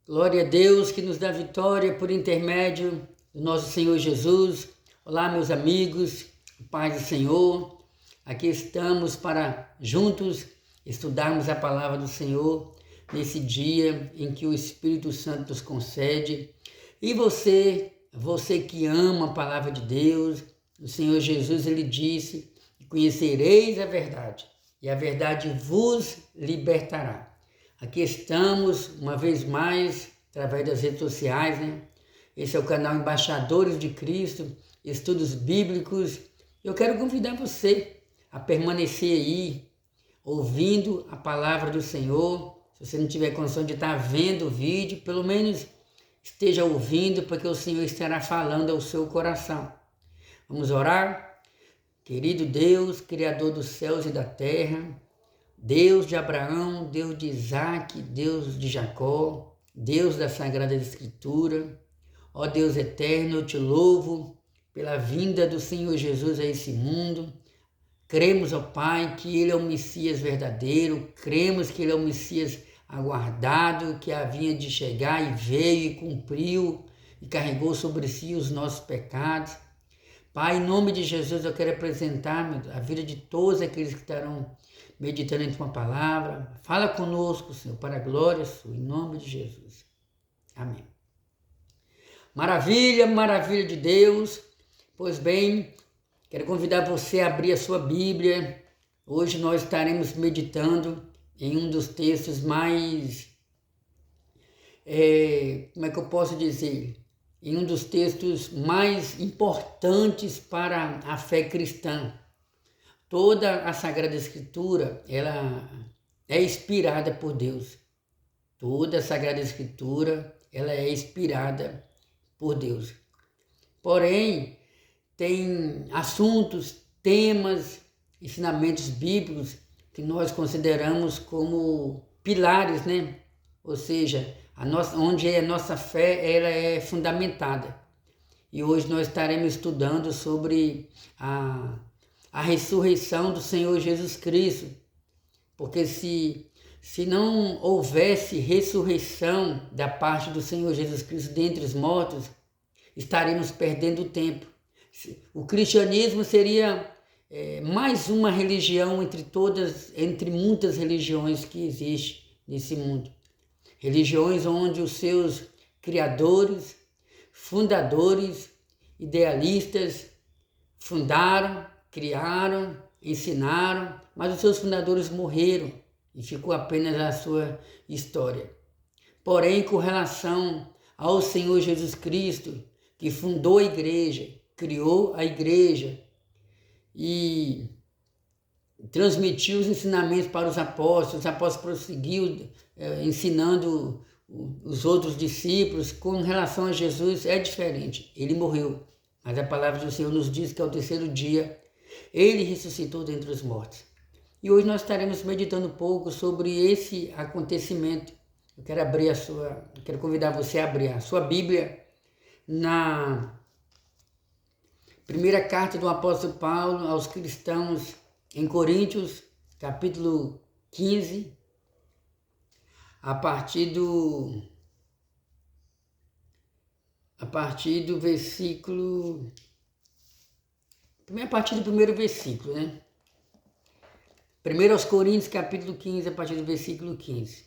Glória a Deus que nos dá vitória por intermédio do nosso Senhor Jesus. Olá, meus amigos, paz do Senhor. Aqui estamos para juntos estudarmos a palavra do Senhor nesse dia em que o Espírito Santo nos concede. E você que ama a palavra de Deus, o Senhor Jesus, ele disse: conhecereis a verdade, e a verdade vos libertará. Aqui estamos, uma vez mais, através das redes sociais, né? Esse é o canal Embaixadores de Cristo, Estudos Bíblicos. Eu quero convidar você a permanecer aí, ouvindo a palavra do Senhor. Se você não tiver condição de estar vendo o vídeo, pelo menos esteja ouvindo, porque o Senhor estará falando ao seu coração. Vamos orar? Querido Deus, Criador dos céus e da terra, Deus de Abraão, Deus de Isaac, Deus de Jacó, Deus da Sagrada Escritura, ó Deus eterno, eu te louvo pela vinda do Senhor Jesus a esse mundo. Cremos, ó Pai, que Ele é o Messias verdadeiro, cremos que Ele é o Messias aguardado, que havia de chegar e veio e cumpriu e carregou sobre si os nossos pecados. Pai, em nome de Jesus, eu quero apresentar a vida de todos aqueles que estarão meditando em Tua palavra. Fala conosco, Senhor, para a glória Sua, em nome de Jesus. Amém. Maravilha, maravilha de Deus. Pois bem, quero convidar você a abrir a sua Bíblia. Hoje nós estaremos meditando em um dos textos mais, como é que eu posso dizer? Em um dos textos mais importantes para a fé cristã. Toda a Sagrada Escritura, ela é inspirada por Deus. Toda a Sagrada Escritura, ela é inspirada por Deus. Porém, tem assuntos, temas, ensinamentos bíblicos que nós consideramos como pilares, né? Ou seja, onde a nossa fé ela é fundamentada. E hoje nós estaremos estudando sobre a ressurreição do Senhor Jesus Cristo. Porque se não houvesse ressurreição da parte do Senhor Jesus Cristo dentre os mortos, estaremos perdendo tempo. O cristianismo seria mais uma religião entre muitas religiões que existem nesse mundo. Religiões onde os seus criadores, fundadores, idealistas fundaram, criaram, ensinaram, mas os seus fundadores morreram e ficou apenas a sua história. Porém, com relação ao Senhor Jesus Cristo, que fundou a igreja, criou a igreja e transmitiu os ensinamentos para os apóstolos prosseguiu ensinando os outros discípulos. Com relação a Jesus é diferente, ele morreu, mas a palavra do Senhor nos diz que ao terceiro dia ele ressuscitou dentre os mortos. E hoje nós estaremos meditando um pouco sobre esse acontecimento. Eu quero convidar você a abrir a sua Bíblia na primeira carta do apóstolo Paulo aos cristãos em Coríntios, capítulo 15, a partir do versículo... Primeiro, a partir do primeiro versículo, né? 1 aos Coríntios, capítulo 15, a partir do versículo 15.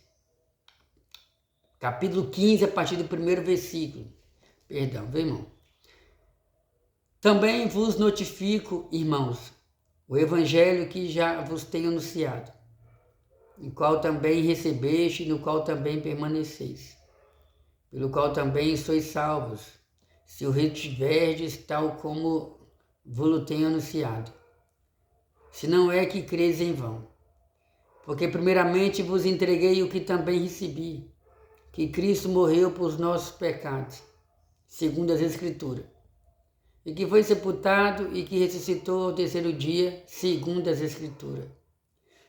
Capítulo 15, a partir do primeiro versículo. Perdão, viu, irmão? Também vos notifico, irmãos, o evangelho que já vos tenho anunciado, no qual também recebeste, no qual também permaneceis, pelo qual também sois salvos, se o retiverdes tal como vos tenho anunciado. Se não é que creis em vão. Porque primeiramente vos entreguei o que também recebi, que Cristo morreu por os nossos pecados, segundo as Escrituras, e que foi sepultado e que ressuscitou ao terceiro dia, segundo as Escrituras,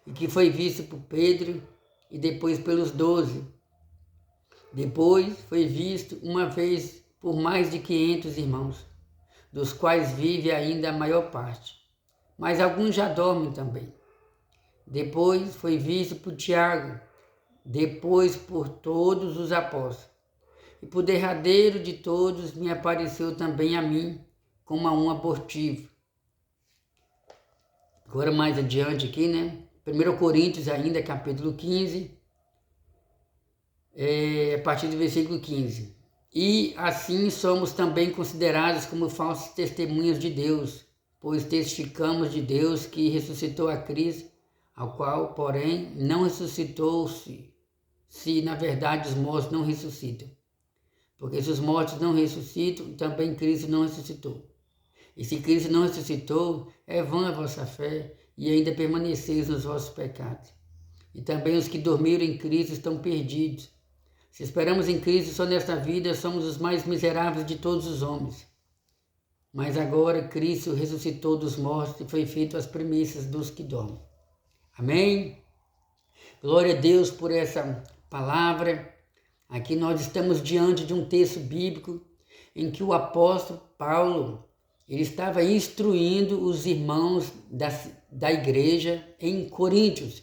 e que foi visto por Pedro e depois pelos 12. Depois foi visto uma vez por mais de 500 irmãos, dos quais vive ainda a maior parte, mas alguns já dormem também. Depois foi visto por Tiago, depois por todos os apóstolos. e por derradeiro de todos me apareceu também a mim como a um abortivo. Agora mais adiante aqui, né? 1 Coríntios ainda, capítulo 15, a partir do versículo 15. E assim somos também considerados como falsos testemunhas de Deus, pois testificamos de Deus que ressuscitou a Cristo, ao qual, porém, não ressuscitou se na verdade os mortos não ressuscitam. Porque se os mortos não ressuscitam, também Cristo não ressuscitou. E se Cristo não ressuscitou, é vã a vossa fé, e ainda permaneceis nos vossos pecados. E também os que dormiram em Cristo estão perdidos. Se esperamos em Cristo só nesta vida, somos os mais miseráveis de todos os homens. Mas agora Cristo ressuscitou dos mortos e foi feito as primícias dos que dormem. Amém? Glória a Deus por essa palavra. Aqui nós estamos diante de um texto bíblico em que o apóstolo Paulo ele estava instruindo os irmãos da igreja em Coríntios.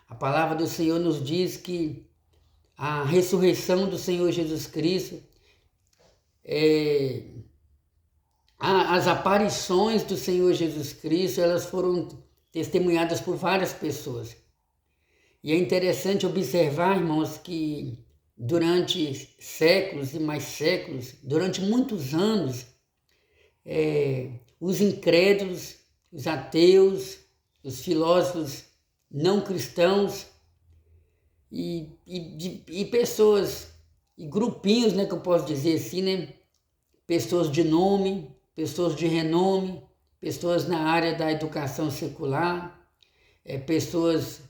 A palavra do Senhor nos diz que a ressurreição do Senhor Jesus Cristo, as aparições do Senhor Jesus Cristo, elas foram testemunhadas por várias pessoas. E é interessante observar, irmãos, que durante séculos e mais séculos, durante muitos anos, os incrédulos, os ateus, os filósofos não cristãos e pessoas, e grupinhos, né, que eu posso dizer assim, né, pessoas de nome, pessoas de renome, pessoas na área da educação secular, pessoas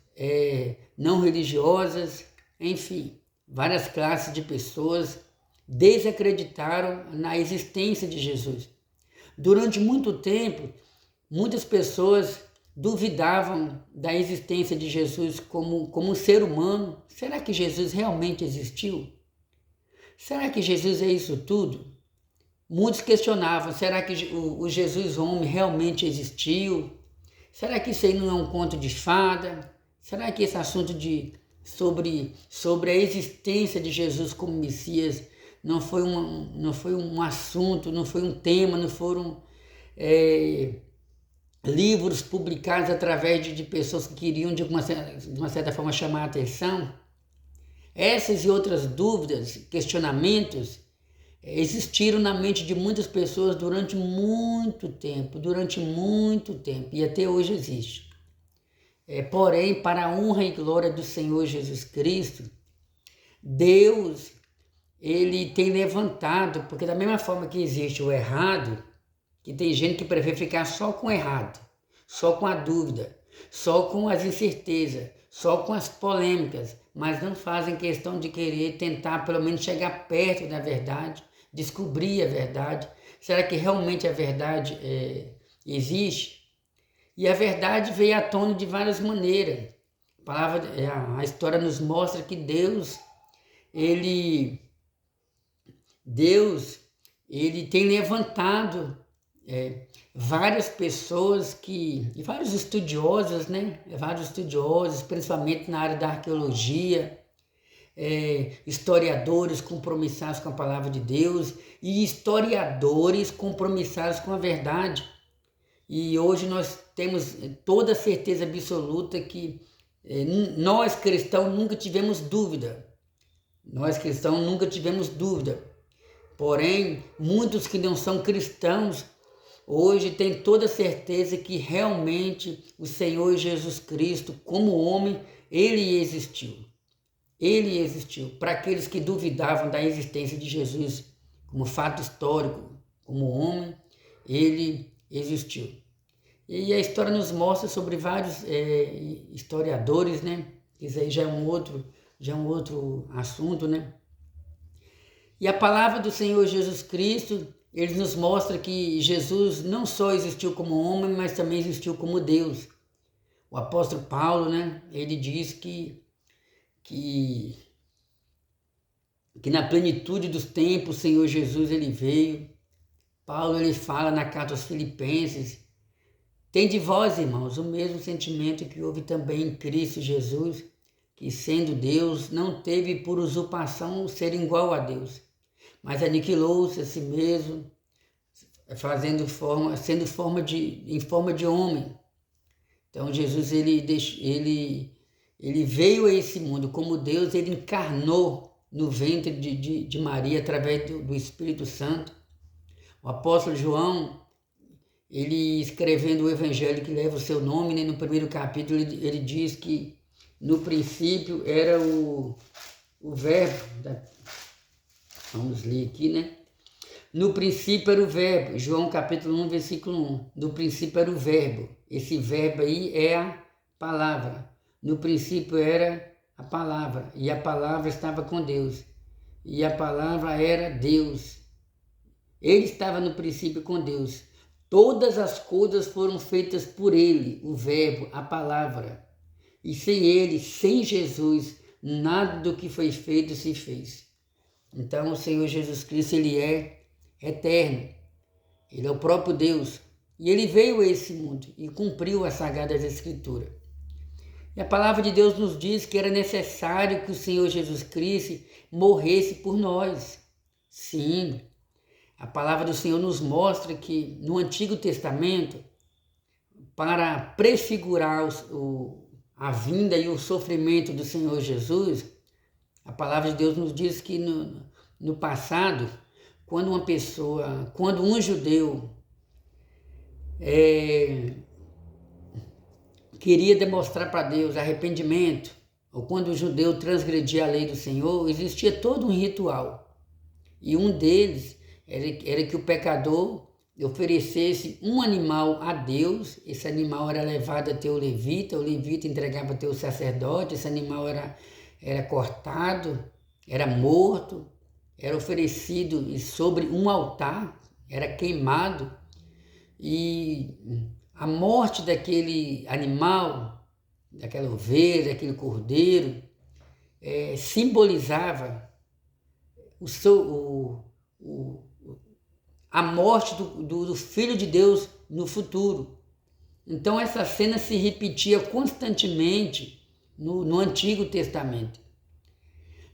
não religiosas, enfim, várias classes de pessoas desacreditaram na existência de Jesus. Durante muito tempo, muitas pessoas duvidavam da existência de Jesus como um ser humano. Será que Jesus realmente existiu? Será que Jesus é isso tudo? Muitos questionavam, será que o Jesus homem realmente existiu? Será que isso aí não é um conto de fada? Será que esse assunto sobre a existência de Jesus como Messias não foi um assunto, não foi um tema, não foram livros publicados através de pessoas que queriam de uma certa forma chamar a atenção? Essas e outras dúvidas, questionamentos, existiram na mente de muitas pessoas durante muito tempo, e até hoje existe. Porém, para a honra e glória do Senhor Jesus Cristo, Deus, ele tem levantado, porque da mesma forma que existe o errado, que tem gente que prefere ficar só com o errado, só com a dúvida, só com as incertezas, só com as polêmicas, mas não fazem questão de querer tentar pelo menos chegar perto da verdade, descobrir a verdade. Será que realmente a verdade existe? E a verdade veio à tona de várias maneiras. A história nos mostra que Deus tem levantado várias pessoas e vários estudiosos, né? Vários estudiosos, principalmente na área da arqueologia, historiadores compromissados com a palavra de Deus e historiadores compromissados com a verdade. E hoje nós temos toda a certeza absoluta que nós cristãos nunca tivemos dúvida. Porém, muitos que não são cristãos hoje têm toda a certeza que realmente o Senhor Jesus Cristo, como homem, ele existiu. Ele existiu. Para aqueles que duvidavam da existência de Jesus como fato histórico, como homem, ele existiu. E a história nos mostra sobre vários historiadores, né? Isso aí já é um outro assunto, né? E a palavra do Senhor Jesus Cristo, ele nos mostra que Jesus não só existiu como homem, mas também existiu como Deus. O apóstolo Paulo, né? Ele diz que na plenitude dos tempos o Senhor Jesus ele veio. Paulo ele fala na carta aos Filipenses: tem de vós, irmãos, o mesmo sentimento que houve também em Cristo Jesus, que, sendo Deus, não teve por usurpação ser igual a Deus, mas aniquilou-se a si mesmo, sendo em forma de homem. Então Jesus ele veio a esse mundo como Deus, ele encarnou no ventre de Maria através do Espírito Santo. O apóstolo João, ele escrevendo o evangelho que leva o seu nome, né, no primeiro capítulo ele diz que no princípio era o verbo, vamos ler aqui, né? No princípio era o verbo, João capítulo 1, versículo 1. No princípio era o verbo, esse verbo aí é a palavra. No princípio era a palavra, e a palavra estava com Deus, e a palavra era Deus. Ele estava no princípio com Deus. Todas as coisas foram feitas por ele, o verbo, a palavra. E sem ele, sem Jesus, nada do que foi feito se fez. Então o Senhor Jesus Cristo, ele é eterno. Ele é o próprio Deus. E ele veio a esse mundo e cumpriu as Sagradas Escrituras. E a palavra de Deus nos diz que era necessário que o Senhor Jesus Cristo morresse por nós. Sim, a palavra do Senhor nos mostra que no Antigo Testamento, para prefigurar a vinda e o sofrimento do Senhor Jesus, a palavra de Deus nos diz que no passado, quando um judeu queria demonstrar para Deus arrependimento, ou quando o judeu transgredia a lei do Senhor, existia todo um ritual. E um deles era que o pecador oferecesse um animal a Deus. Esse animal era levado até o levita entregava até o sacerdote, esse animal era cortado, era morto, era oferecido sobre um altar, era queimado, e a morte daquele animal, daquela ovelha, daquele cordeiro, simbolizava a morte do Filho de Deus no futuro. Então essa cena se repetia constantemente no Antigo Testamento.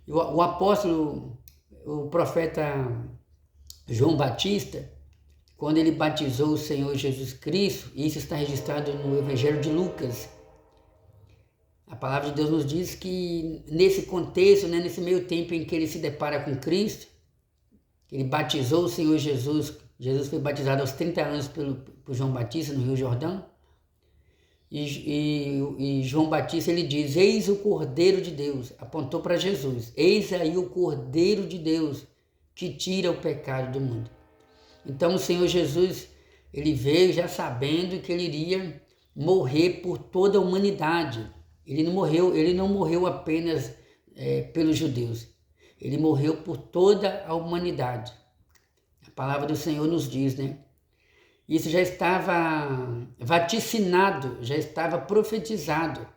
O apóstolo, o profeta João Batista, quando ele batizou o Senhor Jesus Cristo, isso está registrado no Evangelho de Lucas, a palavra de Deus nos diz que nesse contexto, né, nesse meio tempo em que ele se depara com Cristo, ele batizou o Senhor Jesus, Jesus foi batizado aos 30 anos por João Batista no Rio Jordão, e João Batista ele diz: eis o Cordeiro de Deus, apontou para Jesus, eis aí o Cordeiro de Deus que tira o pecado do mundo. Então o Senhor Jesus, ele veio já sabendo que ele iria morrer por toda a humanidade. Ele não morreu apenas pelos judeus, ele morreu por toda a humanidade. A palavra do Senhor nos diz, né? Isso já estava vaticinado, já estava profetizado.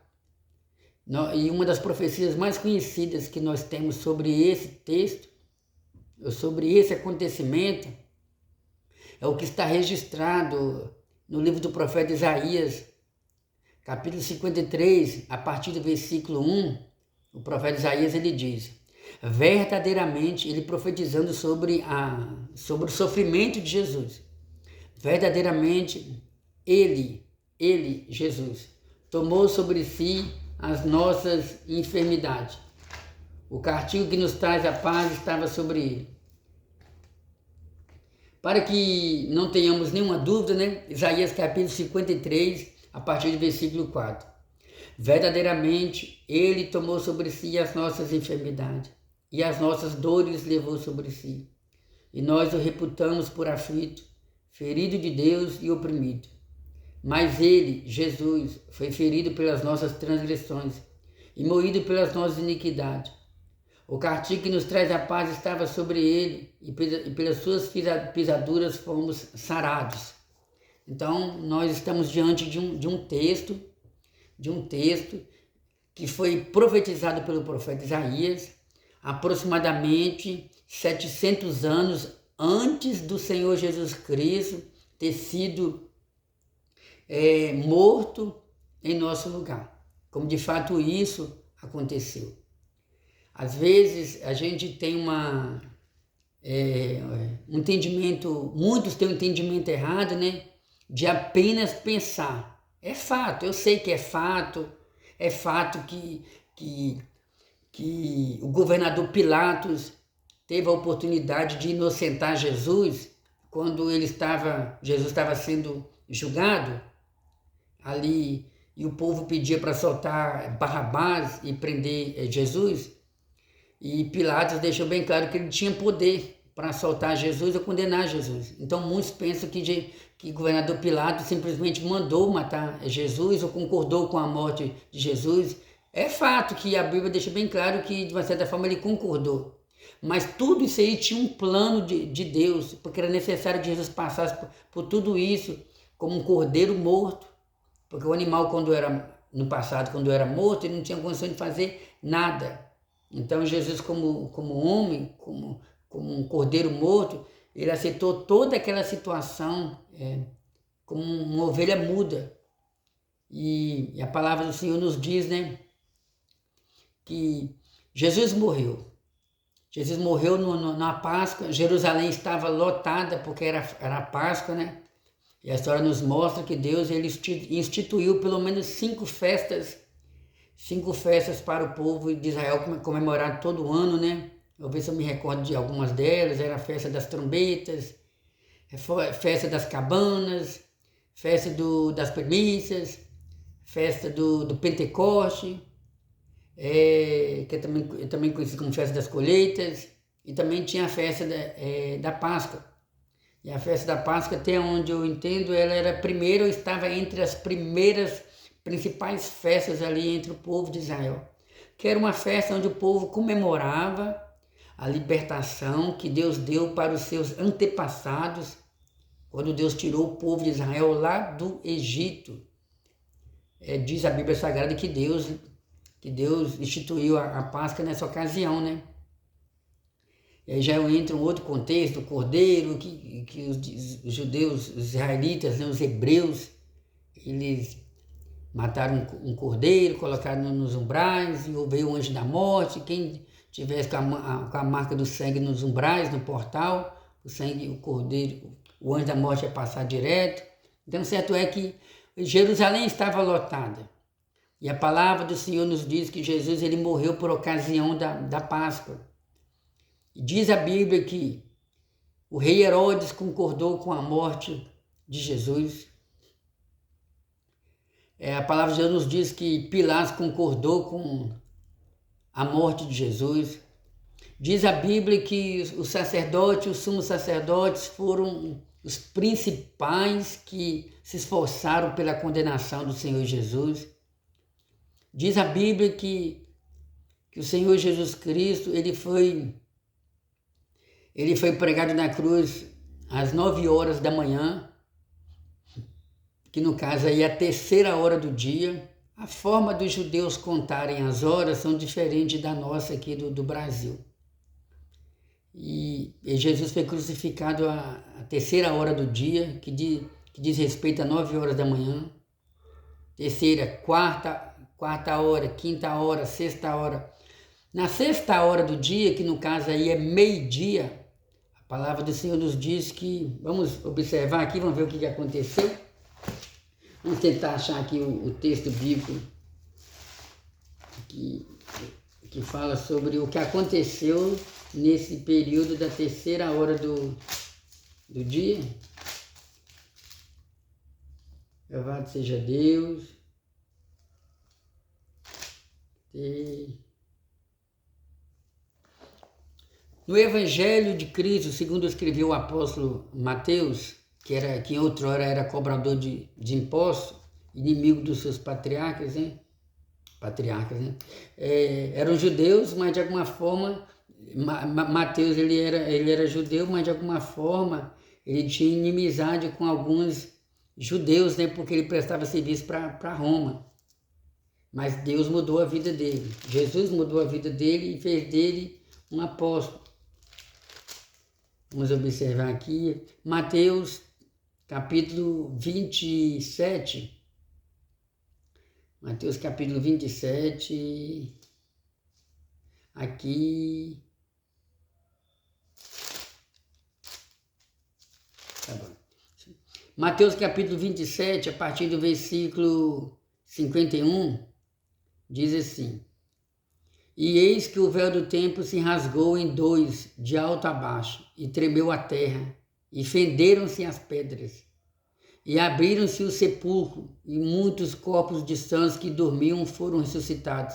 E uma das profecias mais conhecidas que nós temos sobre esse texto, sobre esse acontecimento, é o que está registrado no livro do profeta Isaías, capítulo 53, a partir do versículo 1, o profeta Isaías ele diz: verdadeiramente, ele profetizando sobre o sofrimento de Jesus, verdadeiramente, ele, Jesus, tomou sobre si as nossas enfermidades. O castigo que nos traz a paz estava sobre ele. Para que não tenhamos nenhuma dúvida, né? Isaías capítulo 53, a partir do versículo 4. Verdadeiramente, ele tomou sobre si as nossas enfermidades, e as nossas dores levou sobre si. E nós o reputamos por aflito, ferido de Deus e oprimido. Mas ele, Jesus, foi ferido pelas nossas transgressões e moído pelas nossas iniquidades. O castigo que nos traz a paz estava sobre ele, e pelas suas pisaduras fomos sarados. Então, nós estamos diante de um texto que foi profetizado pelo profeta Isaías, aproximadamente 700 anos antes do Senhor Jesus Cristo ter sido morto em nosso lugar. Como de fato isso aconteceu. Às vezes a gente tem um entendimento, muitos têm um entendimento errado, né? De apenas pensar. É fato, eu sei que é fato que o governador Pilatos teve a oportunidade de inocentar Jesus quando Jesus estava sendo julgado ali e o povo pedia para soltar Barrabás e prender Jesus. E Pilatos deixou bem claro que ele tinha poder para soltar Jesus ou condenar Jesus. Então muitos pensam que o governador Pilatos simplesmente mandou matar Jesus ou concordou com a morte de Jesus. É fato que a Bíblia deixa bem claro que, de uma certa forma, ele concordou. Mas tudo isso aí tinha um plano de Deus, porque era necessário que Jesus passasse por tudo isso como um cordeiro morto. Porque o animal, no passado, quando era morto, ele não tinha condição de fazer nada. Então Jesus, como homem, como um cordeiro morto, ele aceitou toda aquela situação como uma ovelha muda. E a palavra do Senhor nos diz, né, que Jesus morreu. Jesus morreu na Páscoa. Jerusalém estava lotada porque era a Páscoa, né? E a história nos mostra que Deus ele instituiu pelo menos 5 festas para o povo de Israel comemorar todo ano, né? Eu ver se eu me recordo de algumas delas. Era a festa das trombetas, festa das cabanas, festa das primícias, festa do Pentecoste, que é também conhecido como festa das colheitas, e também tinha a festa da Páscoa. E a festa da Páscoa, até onde eu entendo, ela era primeiro, estava entre as primeiras principais festas ali entre o povo de Israel, que era uma festa onde o povo comemorava a libertação que Deus deu para os seus antepassados, quando Deus tirou o povo de Israel lá do Egito. Diz a Bíblia Sagrada que Deus instituiu a Páscoa nessa ocasião, né? E aí já entra um outro contexto, o cordeiro, que os judeus, os israelitas, né, os hebreus, eles mataram um cordeiro, colocaram nos umbrais, e veio o anjo da morte. Quem tivesse com a marca do sangue nos umbrais, no portal, o cordeiro, o anjo da morte ia passar direto. Então, certo é que Jerusalém estava lotada. E a palavra do Senhor nos diz que Jesus ele morreu por ocasião da Páscoa. E diz a Bíblia que o rei Herodes concordou com a morte de Jesus. A palavra de Deus nos diz que Pilatos concordou com a morte de Jesus. Diz a Bíblia que os sacerdotes, os sumos sacerdotes foram os principais que se esforçaram pela condenação do Senhor Jesus. Diz a Bíblia que o Senhor Jesus Cristo, ele foi pregado na cruz às 9 horas da manhã, que no caso aí é a 3ª hora do dia. A forma dos judeus contarem as horas são diferentes da nossa aqui do Brasil. E Jesus foi crucificado à 3ª hora do dia, que diz respeito a 9 horas da manhã. 3ª, 4ª hora, 5ª hora, 6ª hora. Na 6ª hora do dia, que no caso aí é meio-dia, a palavra do Senhor nos diz que, vamos observar aqui, vamos ver o que aconteceu. Vamos tentar achar aqui o texto bíblico que fala sobre o que aconteceu nesse período da 3ª hora do dia. Louvado seja Deus. No Evangelho de Cristo, segundo escreveu o apóstolo Mateus, que em outrora era cobrador de impostos, inimigo dos seus patriarcas, né? Eram judeus, mas de alguma forma, Mateus ele era judeu, mas de alguma forma ele tinha inimizade com alguns judeus, né? Porque ele prestava serviço para Roma. Mas Deus mudou a vida dele. Jesus mudou a vida dele e fez dele um apóstolo. Vamos observar aqui, Mateus capítulo 27. Mateus capítulo 27. aqui. Tá bom. Mateus capítulo 27, a partir do versículo 51, diz assim: E eis que o véu do templo se rasgou em dois, de alto a baixo, e tremeu a terra, e fenderam-se as pedras, e abriram-se o sepulcro, e muitos corpos de santos que dormiam foram ressuscitados.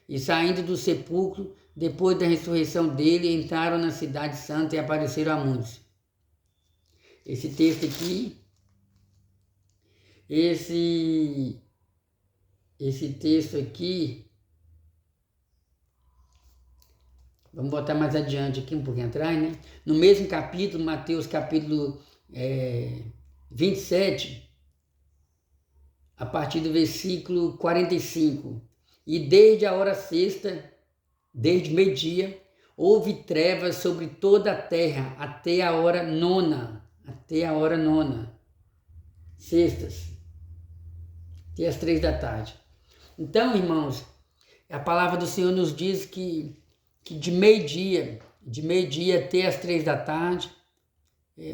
E saindo do sepulcro, depois da ressurreição dele, entraram na cidade santa e apareceram a muitos. Esse texto aqui, esse texto aqui, vamos botar mais adiante aqui, um pouquinho atrás, né? No mesmo capítulo, Mateus capítulo 27, a partir do versículo 45. E desde a hora sexta, desde meio-dia, houve trevas sobre toda a terra, até a hora nona, sextas, até as 3 da tarde. Então, irmãos, a palavra do Senhor nos diz que de meio-dia até as 3 da tarde,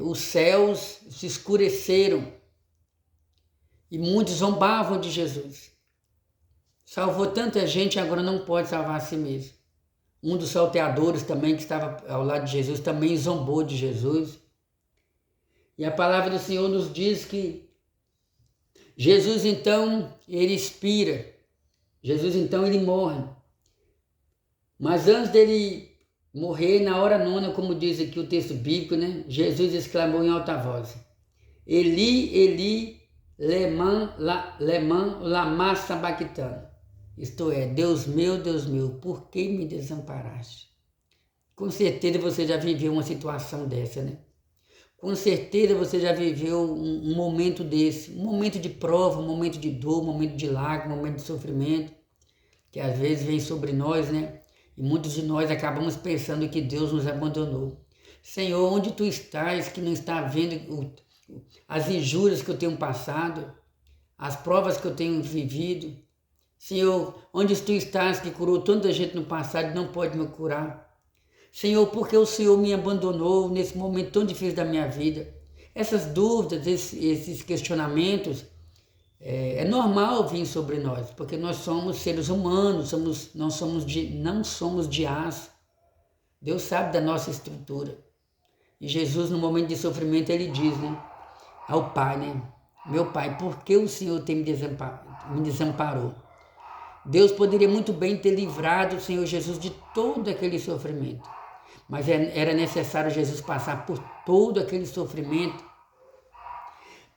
os céus se escureceram e muitos zombavam de Jesus. Salvou tanta gente, agora não pode salvar a si mesmo. Um dos salteadores também, que estava ao lado de Jesus, também zombou de Jesus. E a palavra do Senhor nos diz que Jesus, então, ele expira. Jesus, então, ele morre. Mas antes dele morrer, na hora nona, como diz aqui o texto bíblico, né? Jesus exclamou em alta voz: Eli, Eli, lama sabachthani. Isto é, Deus meu, por que me desamparaste? Com certeza você já viveu uma situação dessa, né? Com certeza você já viveu um momento desse, um momento de prova, um momento de dor, um momento de lágrima, um momento de sofrimento, que às vezes vem sobre nós, né? E muitos de nós acabamos pensando que Deus nos abandonou. Senhor, onde tu estás que não está vendo as injúrias que eu tenho passado, as provas que eu tenho vivido? Senhor, onde tu estás que curou tanta gente no passado e não pode me curar? Senhor, por que o Senhor me abandonou nesse momento tão difícil da minha vida? Essas dúvidas, esses questionamentos, é normal vir sobre nós, porque nós somos seres humanos, não somos de aço. Deus sabe da nossa estrutura. E Jesus, no momento de sofrimento, ele diz, né, ao Pai, né, meu Pai, por que o Senhor me desamparou? Deus poderia muito bem ter livrado o Senhor Jesus de todo aquele sofrimento, mas era necessário Jesus passar por todo aquele sofrimento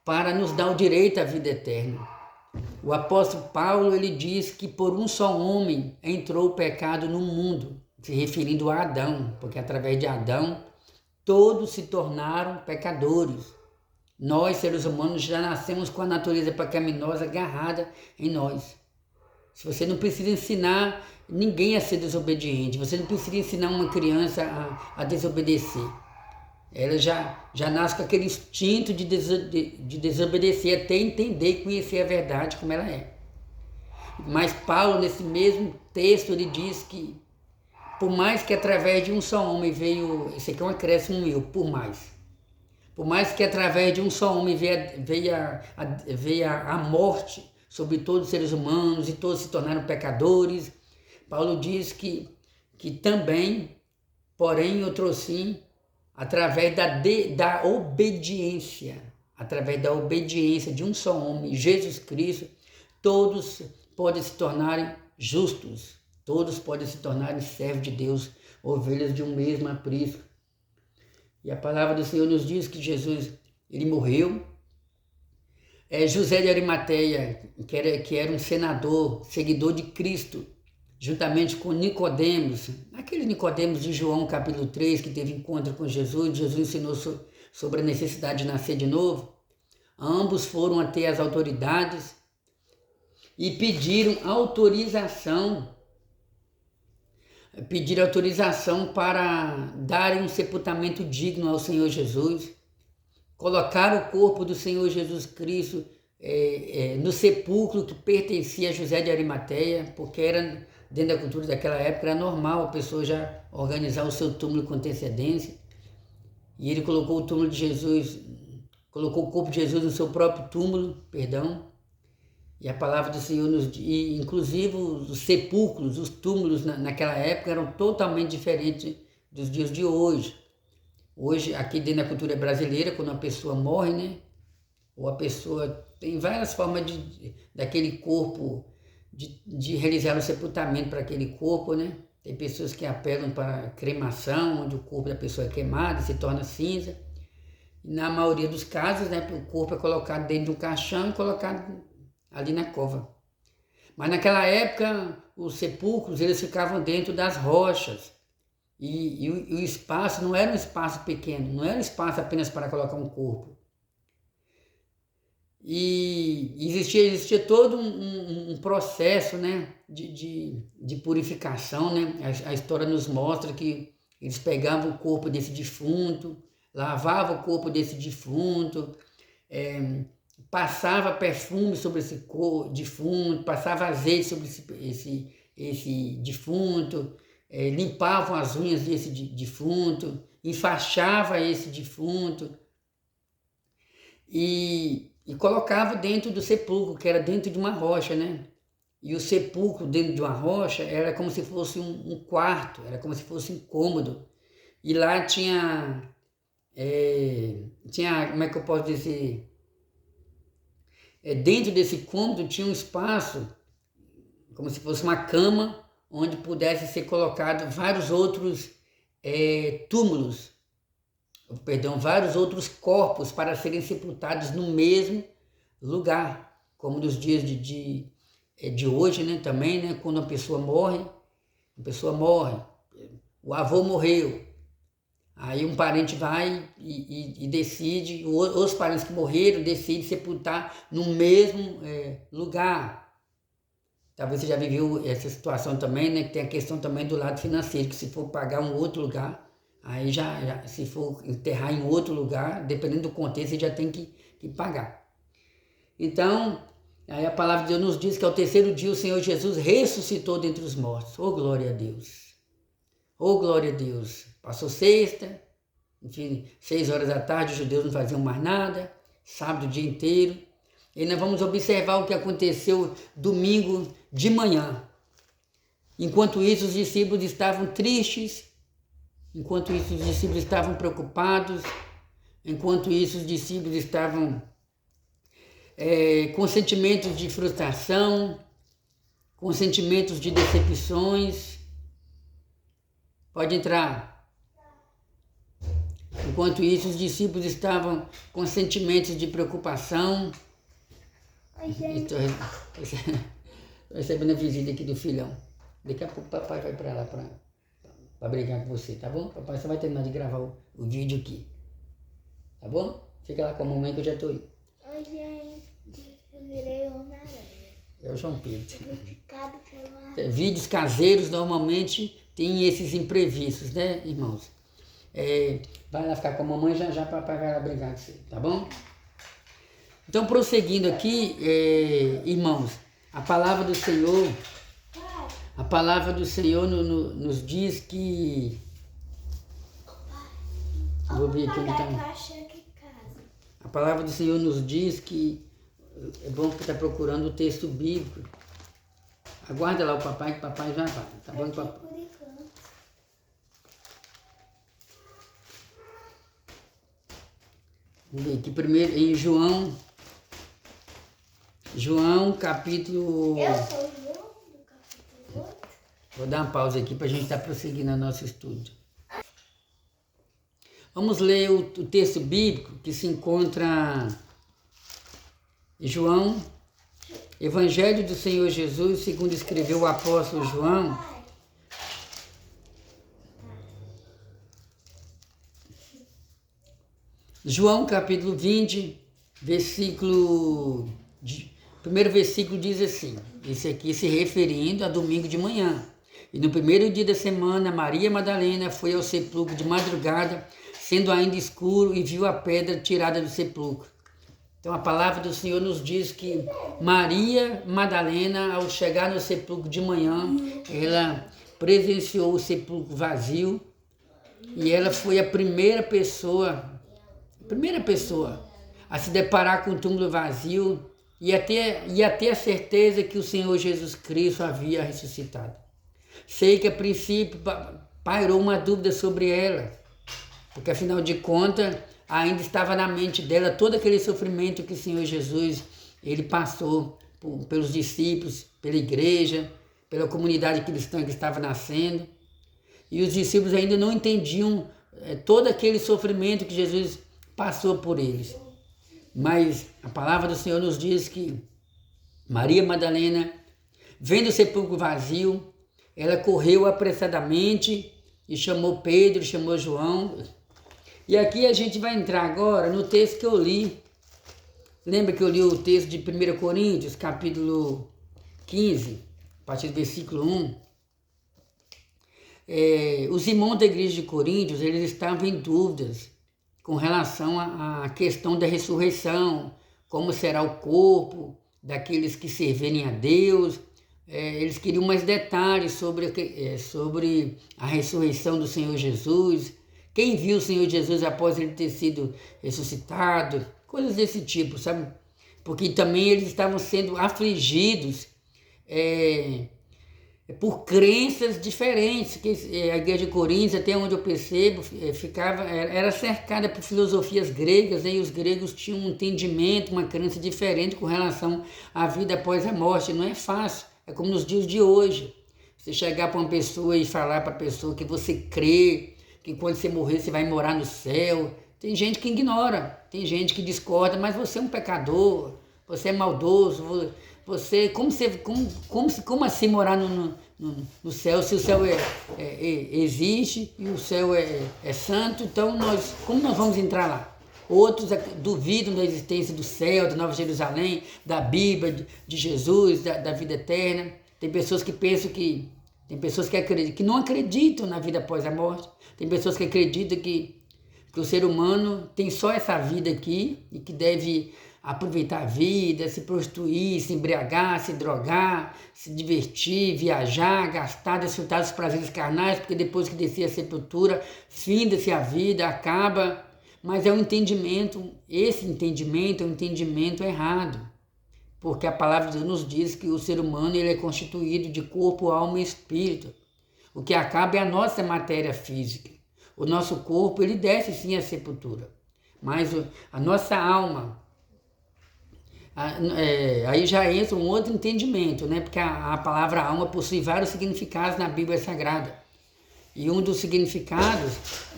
para nos dar o direito à vida eterna. O apóstolo Paulo, ele diz que por um só homem entrou o pecado no mundo, se referindo a Adão, porque através de Adão todos se tornaram pecadores. Nós, seres humanos, já nascemos com a natureza pecaminosa agarrada em nós. Se você não precisa ensinar ninguém a ser desobediente, você não precisa ensinar uma criança a desobedecer. Ela já nasce com aquele instinto de desobedecer até entender e conhecer a verdade como ela é. Mas Paulo, nesse mesmo texto, ele diz que por mais que através de um só homem veio, isso aqui é um acréscimo meu, por mais que através de um só homem veio a morte sobre todos os seres humanos e todos se tornaram pecadores, Paulo diz que também, porém, outro sim, através da obediência de um só homem, Jesus Cristo, todos podem se tornarem justos, todos podem se tornarem servos de Deus, ovelhas de um mesmo aprisco. E a palavra do Senhor nos diz que Jesus, ele morreu. José de Arimateia, que era um senador, seguidor de Cristo, juntamente com Nicodemos, aquele Nicodemos de João capítulo 3, que teve encontro com Jesus, Jesus ensinou sobre a necessidade de nascer de novo. Ambos foram até as autoridades e pediram autorização para darem um sepultamento digno ao Senhor Jesus. Colocaram o corpo do Senhor Jesus Cristo no sepulcro que pertencia a José de Arimateia, porque era dentro da cultura daquela época, era normal a pessoa já organizar o seu túmulo com antecedência. E ele colocou o túmulo de Jesus, colocou o corpo de Jesus no seu próprio túmulo, perdão. E a palavra do Senhor nos diz, inclusive os sepulcros, os túmulos naquela época eram totalmente diferentes dos dias de hoje. Hoje, aqui dentro da cultura brasileira, quando uma pessoa morre, né? Ou a pessoa tem várias formas daquele corpo, de realizar o sepultamento para aquele corpo, né? Tem pessoas que apelam para cremação, onde o corpo da pessoa é queimado e se torna cinza. E na maioria dos casos, né, o corpo é colocado dentro de um caixão e colocado ali na cova. Mas naquela época, os sepulcros eles ficavam dentro das rochas. E o espaço não era um espaço pequeno, não era um espaço apenas para colocar um corpo. E existia todo um processo, né, de purificação, né? A história nos mostra que eles pegavam o corpo desse defunto, lavavam o corpo desse defunto, passava perfume sobre esse defunto, passava azeite sobre esse defunto, limpavam as unhas desse defunto, enfaixava esse defunto e colocava dentro do sepulcro, que era dentro de uma rocha, né? E o sepulcro dentro de uma rocha era como se fosse um quarto, era como se fosse um cômodo. E lá tinha, como é que eu posso dizer? Dentro desse cômodo tinha um espaço, como se fosse uma cama, onde pudesse ser colocado vários outros túmulos, vários outros corpos para serem sepultados no mesmo lugar, como nos dias de hoje, né, também, né, quando a pessoa morre, o avô morreu, aí um parente vai e decide, os parentes que morreram decidem sepultar no mesmo lugar. Talvez você já viveu essa situação também, né, que tem a questão também do lado financeiro, que se for pagar um outro lugar, aí já se for enterrar em outro lugar, dependendo do contexto, você já tem que pagar. Então, aí a palavra de Deus nos diz que ao terceiro dia o Senhor Jesus ressuscitou dentre os mortos. Oh, glória a Deus! Oh, glória a Deus! Passou sexta, enfim, 6 horas da tarde, os judeus não faziam mais nada, sábado o dia inteiro. E nós vamos observar o que aconteceu domingo de manhã. Enquanto isso, os discípulos estavam tristes, enquanto isso, os discípulos estavam preocupados, enquanto isso, os discípulos estavam com sentimentos de frustração, com sentimentos de decepções. Pode entrar. Enquanto isso, os discípulos estavam com sentimentos de preocupação. Oi, gente. Estou recebendo a visita aqui do filhão. Daqui a pouco o papai vai para lá para brigar com você, tá bom? Papai só vai terminar de gravar o vídeo aqui. Tá bom? Fica lá com a mamãe que eu já estou indo. Oi, gente. Eu virei Homem-Aranha. É o João Pedro. Picado pela... Vídeos caseiros normalmente tem esses imprevistos, né, irmãos? Vai lá ficar com a mamãe já papai vai lá brigar com você, tá bom? Então, prosseguindo aqui, irmãos, a palavra do Senhor nos diz que... Vou ver aqui onde está. A palavra do Senhor nos diz que é bom que está procurando o texto bíblico. Aguarda lá o papai, que o papai já vai, tá bom, papai? Vamos ver aqui primeiro em João capítulo... Eu sou o João do capítulo 8. Vou dar uma pausa aqui para a gente estar prosseguindo o nosso estudo. Vamos ler o texto bíblico que se encontra em João, Evangelho do Senhor Jesus, segundo escreveu o apóstolo João. João capítulo 20, primeiro versículo diz assim, esse aqui se referindo a domingo de manhã. E no primeiro dia da semana, Maria Madalena foi ao sepulcro de madrugada, sendo ainda escuro, e viu a pedra tirada do sepulcro. Então a palavra do Senhor nos diz que Maria Madalena, ao chegar no sepulcro de manhã, ela presenciou o sepulcro vazio e ela foi a primeira pessoa a se deparar com o túmulo vazio e a ter a certeza que o Senhor Jesus Cristo havia ressuscitado. Sei que a princípio pairou uma dúvida sobre ela, porque afinal de contas ainda estava na mente dela todo aquele sofrimento que o Senhor Jesus ele passou pelos discípulos, pela igreja, pela comunidade cristã que estava nascendo. E os discípulos ainda não entendiam todo aquele sofrimento que Jesus passou por eles. Mas a palavra do Senhor nos diz que Maria Madalena, vendo o sepulcro vazio, ela correu apressadamente e chamou Pedro, chamou João. E aqui a gente vai entrar agora no texto que eu li. Lembra que eu li o texto de 1 Coríntios, capítulo 15, a partir do versículo 1? Os irmãos da igreja de Coríntios, eles estavam em dúvidas com relação à questão da ressurreição, como será o corpo daqueles que servirem a Deus. Eles queriam mais detalhes sobre a ressurreição do Senhor Jesus. Quem viu o Senhor Jesus após ele ter sido ressuscitado? Coisas desse tipo, sabe? Porque também eles estavam sendo afligidos por crenças diferentes. Que a igreja de Coríntios, até onde eu percebo, era cercada por filosofias gregas, e os gregos tinham um entendimento, uma crença diferente com relação à vida após a morte. Não é fácil, é como nos dias de hoje. Você chegar para uma pessoa e falar para a pessoa que você crê, que quando você morrer você vai morar no céu. Tem gente que ignora, tem gente que discorda, mas você é um pecador, você é maldoso, como assim morar no céu, se o céu existe e o céu é santo, então como nós vamos entrar lá? Outros duvidam da existência do céu, da Nova Jerusalém, da Bíblia, de Jesus, da vida eterna. Tem pessoas que pensam que não acreditam na vida após a morte. Tem pessoas que acreditam que o ser humano tem só essa vida aqui e que deve aproveitar a vida, se prostituir, se embriagar, se drogar, se divertir, viajar, gastar, desfrutar dos prazeres carnais, porque depois que descer a sepultura, finda-se a vida, acaba. Mas esse entendimento é um entendimento errado. Porque a palavra de Deus nos diz que o ser humano ele é constituído de corpo, alma e espírito. O que acaba é a nossa matéria física. O nosso corpo ele desce sim à sepultura, mas a nossa alma, aí já entra um outro entendimento, né? Porque a palavra alma possui vários significados na Bíblia Sagrada. E um dos significados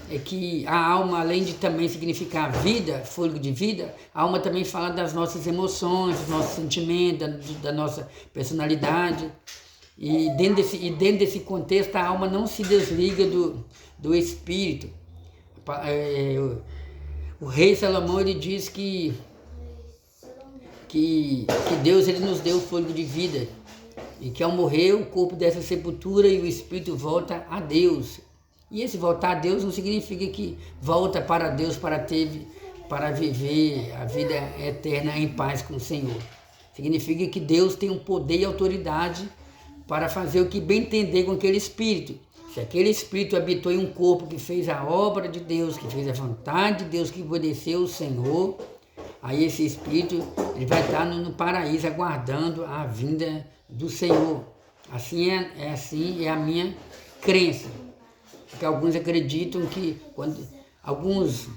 é que a alma, além de também significar vida, fôlego de vida, a alma também fala das nossas emoções, dos nossos sentimentos, da nossa personalidade. E dentro desse contexto, a alma não se desliga do espírito. O rei Salomão ele diz que Deus ele nos deu o fôlego de vida e que ao morrer o corpo dessa sepultura e o espírito volta a Deus. E esse voltar a Deus não significa que volta para Deus para viver a vida eterna em paz com o Senhor. Significa que Deus tem um poder e autoridade para fazer o que bem entender com aquele espírito. Se aquele espírito habitou em um corpo que fez a obra de Deus, que fez a vontade de Deus, que obedeceu o Senhor, aí esse espírito ele vai estar no paraíso aguardando a vinda do Senhor. Assim é a minha crença. Porque alguns acreditam que alguns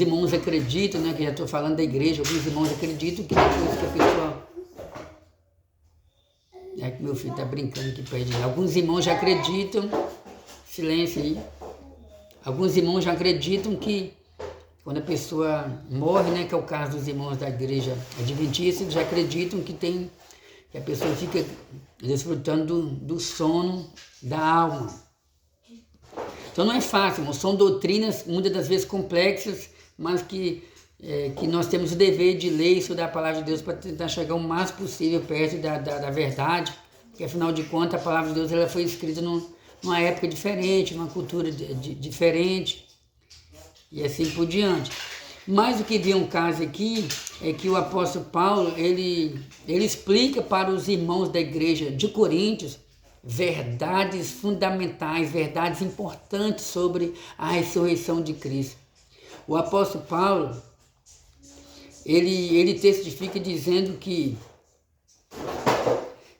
irmãos acreditam, né, que já estou falando da igreja, alguns irmãos acreditam que depois que a pessoa... É que meu filho está brincando aqui perto de mim. Alguns irmãos já acreditam, silêncio aí, alguns irmãos já acreditam que quando a pessoa morre, né, que é o caso dos irmãos da igreja adventista, eles já acreditam que a pessoa fica desfrutando do sono da alma. Então não é fácil, irmão. São doutrinas muitas das vezes complexas, mas que nós temos o dever de ler e estudar a palavra de Deus para tentar chegar o mais possível perto da verdade, porque afinal de contas a palavra de Deus ela foi escrita numa época diferente, numa cultura diferente e assim por diante. Mas o que vem um caso aqui é que o apóstolo Paulo, ele explica para os irmãos da igreja de Coríntios verdades fundamentais, verdades importantes sobre a ressurreição de Cristo. O apóstolo Paulo, ele testifica dizendo que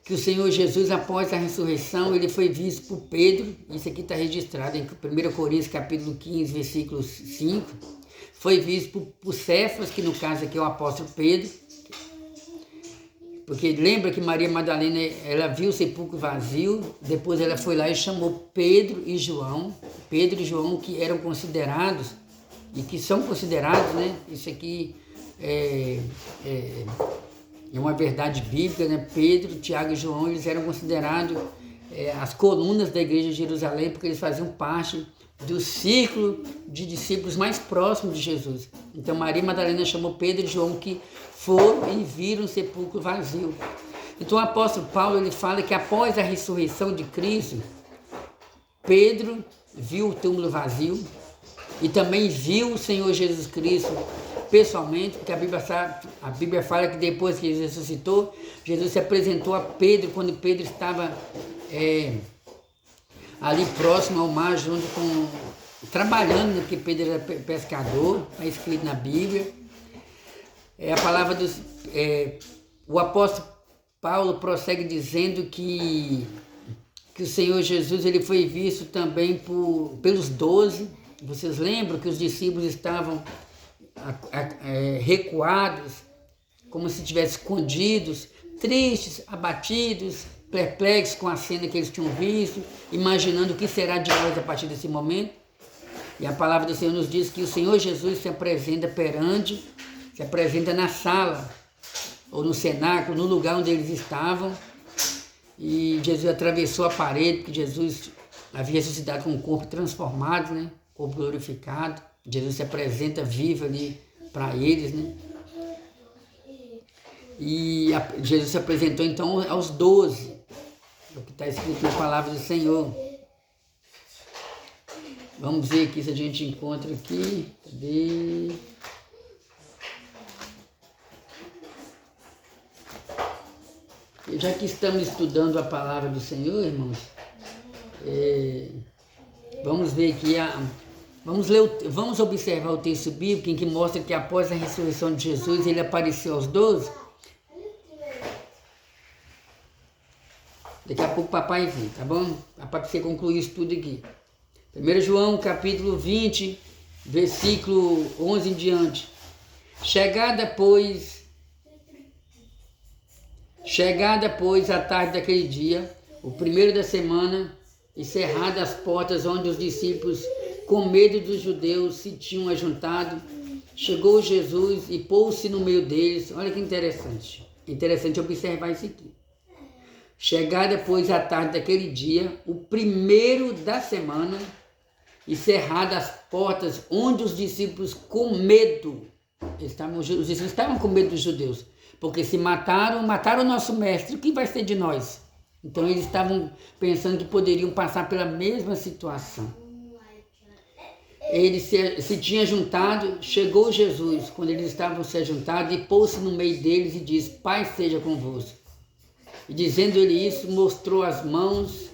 o Senhor Jesus, após a ressurreição, ele foi visto por Pedro, isso aqui está registrado em 1 Coríntios capítulo 15, versículo 5, foi visto por Cefas, que no caso aqui é o apóstolo Pedro, porque lembra que Maria Madalena, ela viu o sepulcro vazio, depois ela foi lá e chamou Pedro e João que eram considerados, e que são considerados, né, isso aqui é uma verdade bíblica, né? Pedro, Tiago e João, eles eram considerados as colunas da igreja de Jerusalém, porque eles faziam parte do círculo de discípulos mais próximos de Jesus. Então Maria Madalena chamou Pedro e João, que foram e viram o sepulcro vazio. Então o apóstolo Paulo, ele fala que após a ressurreição de Cristo, Pedro viu o túmulo vazio e também viu o Senhor Jesus Cristo pessoalmente, porque a Bíblia fala que depois que Jesus ressuscitou, Jesus se apresentou a Pedro quando Pedro estava ali próximo ao mar, junto trabalhando, né, porque Pedro era pescador, está escrito na Bíblia. A palavra o apóstolo Paulo prossegue dizendo que o Senhor Jesus, ele foi visto também pelos 12. Vocês lembram que os discípulos estavam recuados, como se estivessem escondidos, tristes, abatidos, perplexos com a cena que eles tinham visto, imaginando o que será de nós a partir desse momento. E a palavra do Senhor nos diz que o Senhor Jesus se apresenta se apresenta na sala, ou no cenáculo, no lugar onde eles estavam, e Jesus atravessou a parede, porque Jesus havia ressuscitado com um corpo transformado, né? Corpo glorificado. Jesus se apresenta vivo ali para eles, né? E Jesus se apresentou então aos 12, é o que está escrito na palavra do Senhor. Vamos ver aqui se a gente encontra aqui. Cadê? E já que estamos estudando a palavra do Senhor, irmãos, vamos ver aqui vamos observar o texto bíblico em que mostra que após a ressurreição de Jesus, ele apareceu aos 12. Daqui a pouco o papai vem, tá bom? Para você concluir isso tudo aqui. 1 João capítulo 20, versículo 11 em diante. Chegada, pois, a tarde daquele dia, o primeiro da semana, e cerradas as portas onde os discípulos, com medo dos judeus, se tinham ajuntado, chegou Jesus e pôs-se no meio deles. Olha que interessante. Interessante observar isso aqui. Chegada, pois, a tarde daquele dia, o primeiro da semana, e cerradas as portas onde os discípulos, com medo, os discípulos estavam com medo dos judeus, porque se mataram o nosso mestre, o que vai ser de nós? Então eles estavam pensando que poderiam passar pela mesma situação. Eles se tinham juntado, chegou Jesus, quando eles estavam se juntando, e pôs-se no meio deles e disse: Pai seja convosco. E dizendo ele isso, mostrou as mãos,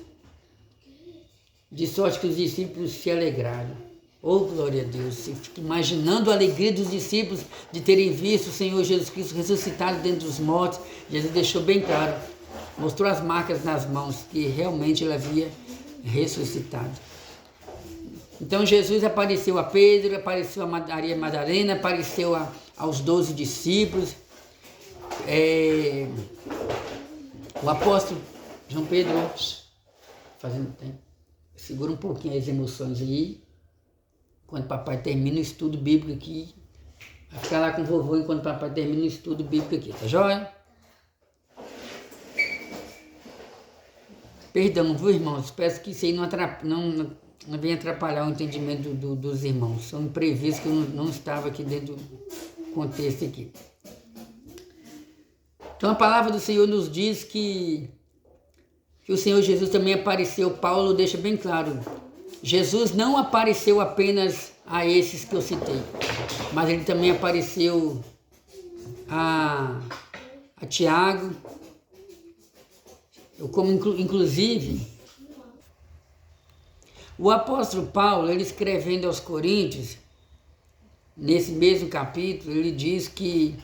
de sorte que os discípulos se alegraram. Oh, glória a Deus! Você fica imaginando a alegria dos discípulos de terem visto o Senhor Jesus Cristo ressuscitado dentro dos mortos. Jesus deixou bem claro, mostrou as marcas nas mãos, que realmente ele havia ressuscitado. Então Jesus apareceu a Pedro, apareceu a Maria Madalena, apareceu aos 12 discípulos. O apóstolo João Pedro, segura um pouquinho as emoções aí, quando o papai termina o estudo bíblico aqui. Vai ficar lá com o vovô enquanto o papai termina o estudo bíblico aqui, tá joia? Perdão, viu, irmãos? Peço que isso aí não venha atrapalhar o entendimento dos irmãos. São imprevistos que eu não estava aqui dentro do contexto aqui. Então a palavra do Senhor nos diz que o Senhor Jesus também apareceu. Paulo deixa bem claro Jesus não apareceu apenas a esses que eu citei, mas ele também apareceu a Tiago, como inclusive o apóstolo Paulo, ele escrevendo aos Coríntios, nesse mesmo capítulo, ele diz que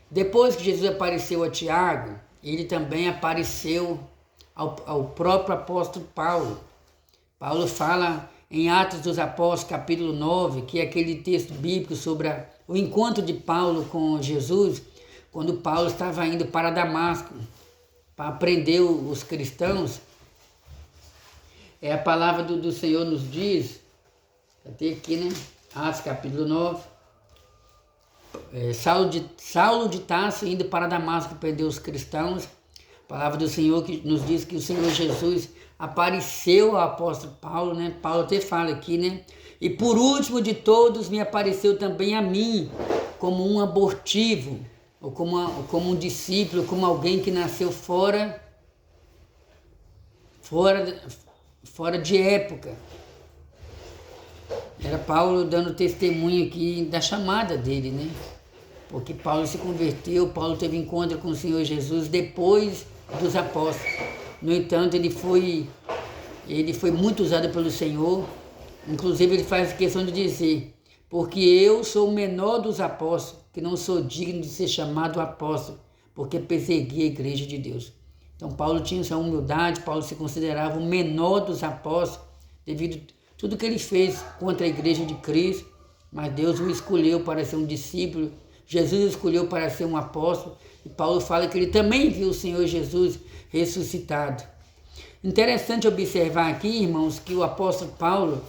depois que Jesus apareceu a Tiago, ele também apareceu ao próprio apóstolo Paulo. Paulo fala em Atos dos Apóstolos, capítulo 9, que é aquele texto bíblico sobre o encontro de Paulo com Jesus, quando Paulo estava indo para Damasco para prender os cristãos. A palavra do Senhor nos diz, até aqui, né? Atos capítulo 9, Saulo de Tarso indo para Damasco prender os cristãos. A palavra do Senhor que nos diz que o Senhor Jesus apareceu ao apóstolo Paulo, né? Paulo até fala aqui, né? E por último de todos me apareceu também a mim, como um abortivo, ou como um discípulo, como alguém que nasceu fora de época. Era Paulo dando testemunho aqui da chamada dele, né? Porque Paulo se converteu, Paulo teve encontro com o Senhor Jesus depois dos apóstolos. No entanto, ele foi muito usado pelo Senhor. Inclusive, ele faz questão de dizer: porque eu sou o menor dos apóstolos, que não sou digno de ser chamado apóstolo, porque persegui a igreja de Deus. Então, Paulo tinha essa humildade, Paulo se considerava o menor dos apóstolos, devido a tudo que ele fez contra a igreja de Cristo, mas Deus o escolheu para ser um discípulo, Jesus o escolheu para ser um apóstolo, e Paulo fala que ele também viu o Senhor Jesus ressuscitado. Interessante observar aqui, irmãos, que o apóstolo Paulo,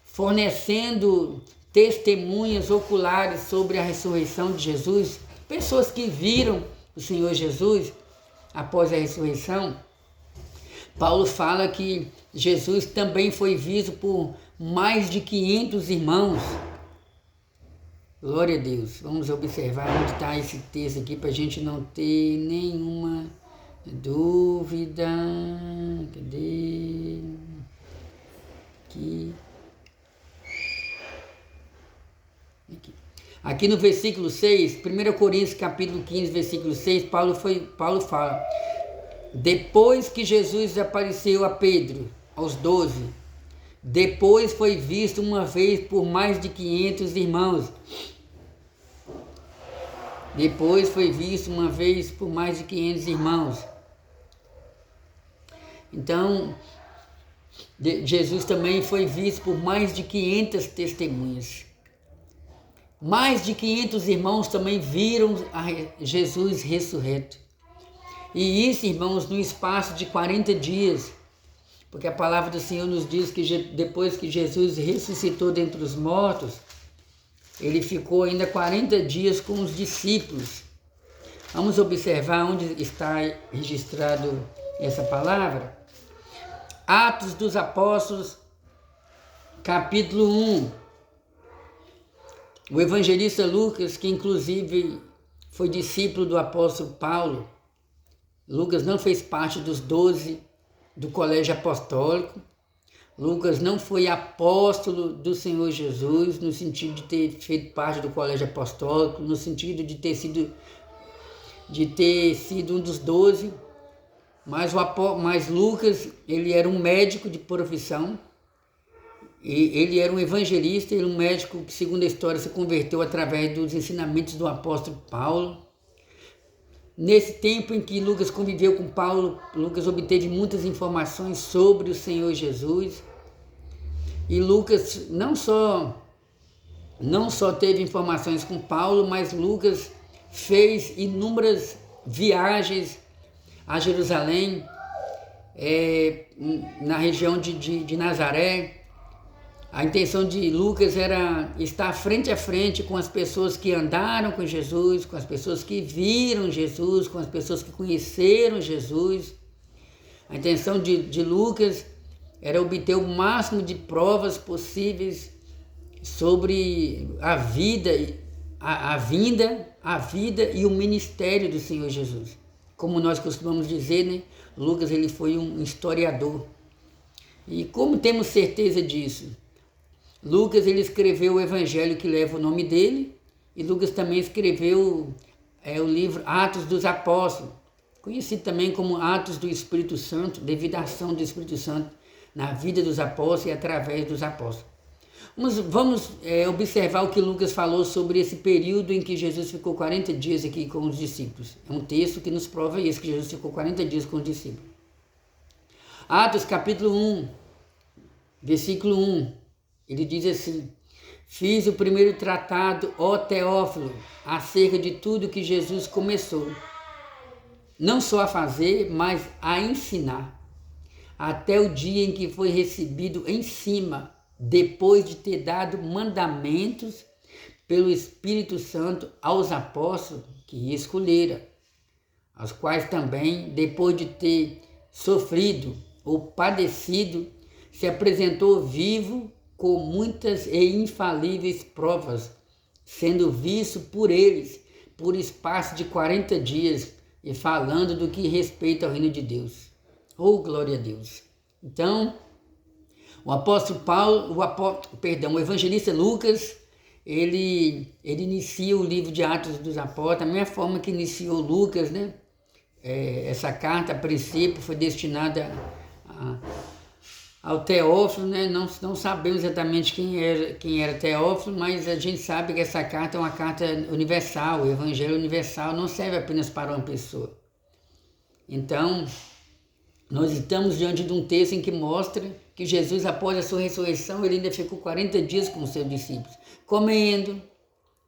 fornecendo testemunhas oculares sobre a ressurreição de Jesus, pessoas que viram o Senhor Jesus após a ressurreição, Paulo fala que Jesus também foi visto por mais de 500 irmãos. Glória a Deus. Vamos observar onde está esse texto aqui para a gente não ter nenhuma dúvida. Cadê? Aqui no versículo 6, 1 Coríntios capítulo 15, versículo 6, Paulo fala: depois que Jesus apareceu a Pedro, aos 12, depois foi visto uma vez por mais de 500 irmãos. Depois foi visto uma vez por mais de 500 irmãos. Então, Jesus também foi visto por mais de 500 testemunhas. Mais de 500 irmãos também viram Jesus ressurreto. E isso, irmãos, no espaço de 40 dias. Porque a palavra do Senhor nos diz que depois que Jesus ressuscitou dentre os mortos, ele ficou ainda 40 dias com os discípulos. Vamos observar onde está registrado essa palavra. Atos dos Apóstolos, capítulo 1. O evangelista Lucas, que inclusive foi discípulo do apóstolo Paulo, Lucas não fez parte dos 12 do colégio apostólico. Lucas não foi apóstolo do Senhor Jesus, no sentido de ter feito parte do colégio apostólico, no sentido de ter sido um dos 12. Mas Lucas, ele era um médico de profissão, e ele era um evangelista, ele era um médico que, segundo a história, se converteu através dos ensinamentos do apóstolo Paulo. Nesse tempo em que Lucas conviveu com Paulo, Lucas obteve muitas informações sobre o Senhor Jesus. E Lucas não só teve informações com Paulo, mas Lucas fez inúmeras viagens a Jerusalém, na região de Nazaré. A intenção de Lucas era estar frente a frente com as pessoas que andaram com Jesus, com as pessoas que viram Jesus, com as pessoas que conheceram Jesus. A intenção de Lucas era obter o máximo de provas possíveis sobre a vida, a vida e o ministério do Senhor Jesus. Como nós costumamos dizer, né? Lucas, ele foi um historiador. E como temos certeza disso? Lucas ele escreveu o evangelho que leva o nome dele, e Lucas também escreveu o livro Atos dos Apóstolos, conhecido também como Atos do Espírito Santo, devido à ação do Espírito Santo na vida dos apóstolos e através dos apóstolos. Vamos observar o que Lucas falou sobre esse período em que Jesus ficou 40 dias aqui com os discípulos. É um texto que nos prova isso, que Jesus ficou 40 dias com os discípulos. Atos capítulo 1, versículo 1, ele diz assim: fiz o primeiro tratado, ó Teófilo, acerca de tudo que Jesus começou, não só a fazer, mas a ensinar, até o dia em que foi recebido em cima, depois de ter dado mandamentos pelo Espírito Santo aos apóstolos que escolhera, aos quais também, depois de ter sofrido ou padecido, se apresentou vivo com muitas e infalíveis provas, sendo visto por eles por espaço de 40 dias e falando do que respeita ao reino de Deus. Oh, glória a Deus! Então, o evangelista Lucas, ele inicia o livro de Atos dos Apóstolos, da mesma forma que iniciou Lucas, né? Essa carta, a princípio, foi destinada ao Teófilo, né? Não sabemos exatamente quem era Teófilo, mas a gente sabe que essa carta é uma carta universal, o evangelho universal não serve apenas para uma pessoa. Então, nós estamos diante de um texto em que mostra que Jesus, após a sua ressurreição, ele ainda ficou 40 dias com os seus discípulos, comendo,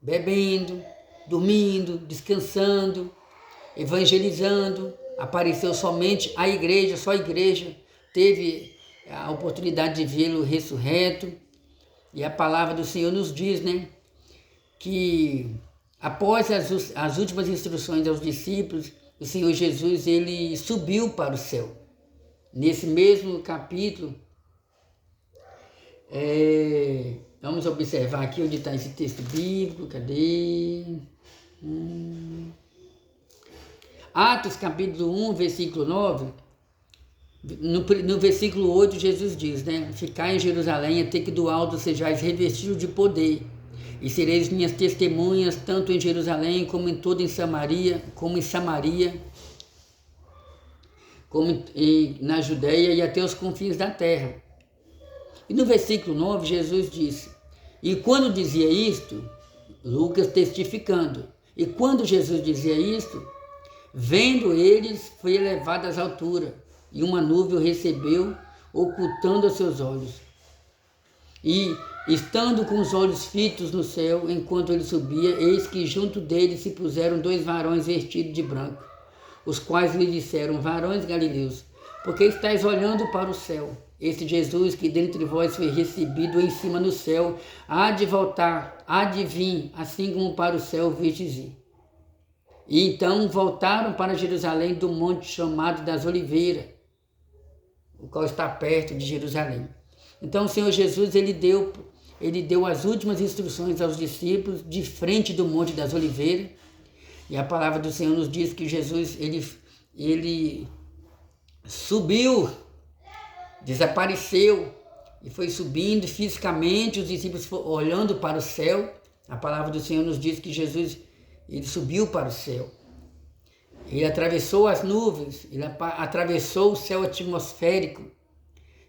bebendo, dormindo, descansando, evangelizando. Apareceu somente à igreja, só a igreja teve a oportunidade de vê-lo ressurreto. E a palavra do Senhor nos diz, né, que após as últimas instruções aos discípulos, o Senhor Jesus ele subiu para o céu. Nesse mesmo capítulo, vamos observar aqui onde está esse texto bíblico, cadê? Atos capítulo 1, versículo 9, no versículo 8 Jesus diz, né? Ficai em Jerusalém até que do alto sejais revestidos de poder, e sereis minhas testemunhas tanto em Jerusalém como em toda Samaria, como na Judéia e até os confins da terra. E no versículo 9 Jesus disse, e quando dizia isto, Lucas testificando, e quando Jesus dizia isto, vendo eles, foi elevado às alturas, e uma nuvem o recebeu, ocultando os seus olhos. E, estando com os olhos fitos no céu, enquanto ele subia, eis que junto dele se puseram 2 varões vestidos de branco, os quais lhe disseram, varões galileus, porque estáis olhando para o céu? Este Jesus que dentre vós foi recebido em cima no céu, há de voltar, há de vir, assim como para o céu vistes ir. E então voltaram para Jerusalém do monte chamado das Oliveiras, o qual está perto de Jerusalém. Então o Senhor Jesus ele deu as últimas instruções aos discípulos de frente do monte das Oliveiras. E a palavra do Senhor nos diz que Jesus ele subiu, desapareceu e foi subindo fisicamente, os discípulos olhando para o céu. A palavra do Senhor nos diz que Jesus ele subiu para o céu. Ele atravessou as nuvens, ele atravessou o céu atmosférico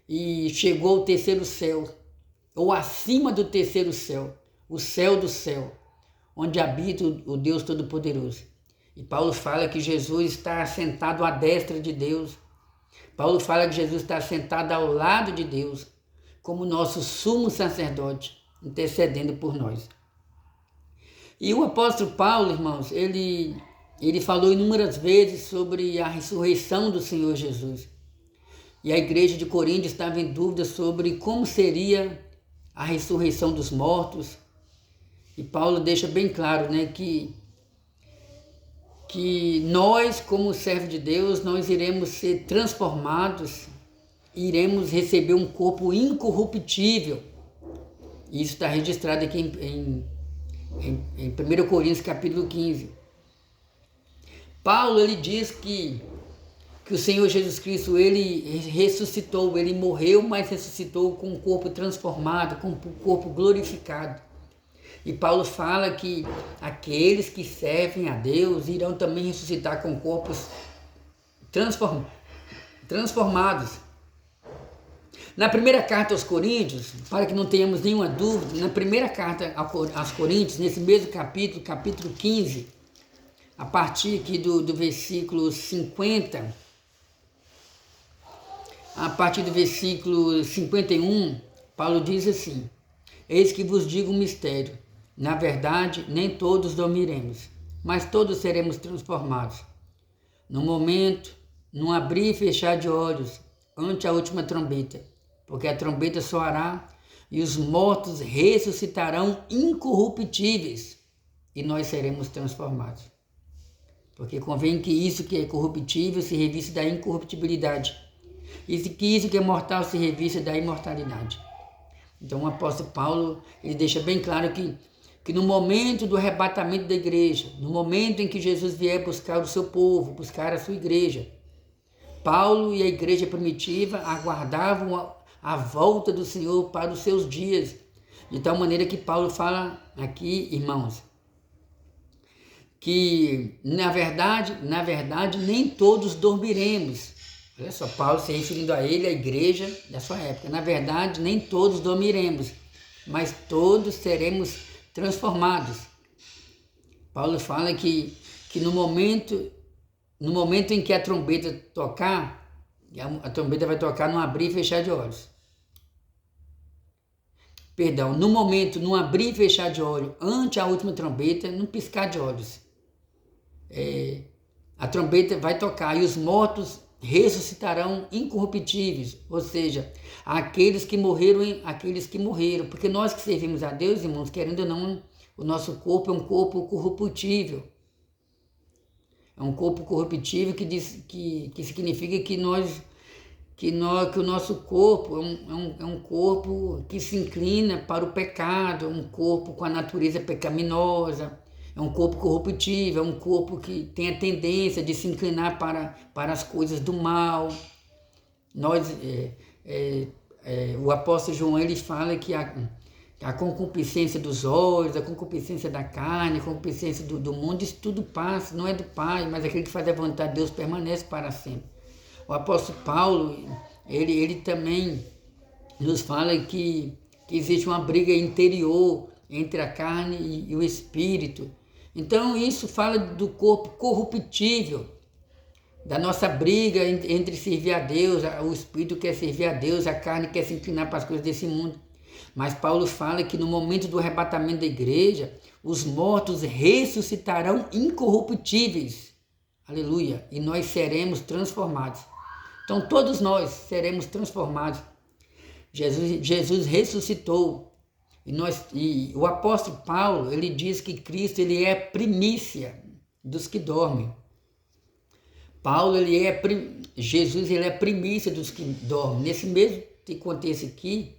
e chegou ao terceiro céu, ou acima do terceiro céu, o céu do céu, onde habita o Deus Todo-Poderoso. E Paulo fala que Jesus está sentado à destra de Deus. Paulo fala que Jesus está sentado ao lado de Deus, como nosso sumo sacerdote, intercedendo por nós. E o apóstolo Paulo, irmãos, ele falou inúmeras vezes sobre a ressurreição do Senhor Jesus. E a igreja de Corinto estava em dúvida sobre como seria a ressurreição dos mortos. E Paulo deixa bem claro, né, que nós, como servos de Deus, nós iremos ser transformados, iremos receber um corpo incorruptível. Isso está registrado aqui em 1 Coríntios capítulo 15. Paulo ele diz que que o Senhor Jesus Cristo, ele ressuscitou, ele morreu, mas ressuscitou com um corpo transformado, com um corpo glorificado. E Paulo fala que aqueles que servem a Deus irão também ressuscitar com corpos transformados. Na primeira carta aos Coríntios, para que não tenhamos nenhuma dúvida, na primeira carta aos Coríntios, nesse mesmo capítulo, capítulo 15, a partir aqui do versículo 50, a partir do versículo 51, Paulo diz assim: eis que vos digo um mistério, na verdade nem todos dormiremos, mas todos seremos transformados. No momento, num abrir e fechar de olhos, ante a última trombeta, porque a trombeta soará e os mortos ressuscitarão incorruptíveis e nós seremos transformados. Porque convém que isso que é corruptível se revista da incorruptibilidade e que isso que é mortal se revista da imortalidade. Então o apóstolo Paulo, ele deixa bem claro que no momento do arrebatamento da igreja, no momento em que Jesus vier buscar o seu povo, buscar a sua igreja, Paulo e a igreja primitiva aguardavam a volta do Senhor para os seus dias. De tal maneira que Paulo fala aqui, irmãos, que na verdade nem todos dormiremos. Olha só, Paulo se referindo a ele, a igreja da sua época. Na verdade, nem todos dormiremos, mas todos seremos transformados. Paulo fala que no momento em que a trombeta tocar, a trombeta vai tocar num abrir e fechar de olhos. Perdão, num abrir e fechar de olho, ante a última trombeta, num piscar de olhos. A trombeta vai tocar e os mortos ressuscitarão incorruptíveis, ou seja, aqueles que morreram, porque nós que servimos a Deus, irmãos, querendo ou não, o nosso corpo é um corpo corruptível. É um corpo corruptível que significa que o nosso corpo é um corpo que se inclina para o pecado, é um corpo com a natureza pecaminosa, é um corpo corruptível, é um corpo que tem a tendência de se inclinar para as coisas do mal. O apóstolo João, ele fala que a concupiscência dos olhos, a concupiscência da carne, a concupiscência do mundo, isso tudo passa, não é do Pai, mas aquele que faz a vontade de Deus permanece para sempre. O apóstolo Paulo, ele também nos fala que existe uma briga interior entre a carne e o espírito. Então isso fala do corpo corruptível, da nossa briga entre servir a Deus, o espírito quer servir a Deus, a carne quer se inclinar para as coisas desse mundo. Mas Paulo fala que no momento do arrebatamento da igreja, os mortos ressuscitarão incorruptíveis. Aleluia! E nós seremos transformados. Então todos nós seremos transformados. Jesus ressuscitou. E o apóstolo Paulo, ele diz que Cristo, ele é primícia dos que dormem. Jesus, ele é primícia dos que dormem. Nesse mesmo contexto aqui,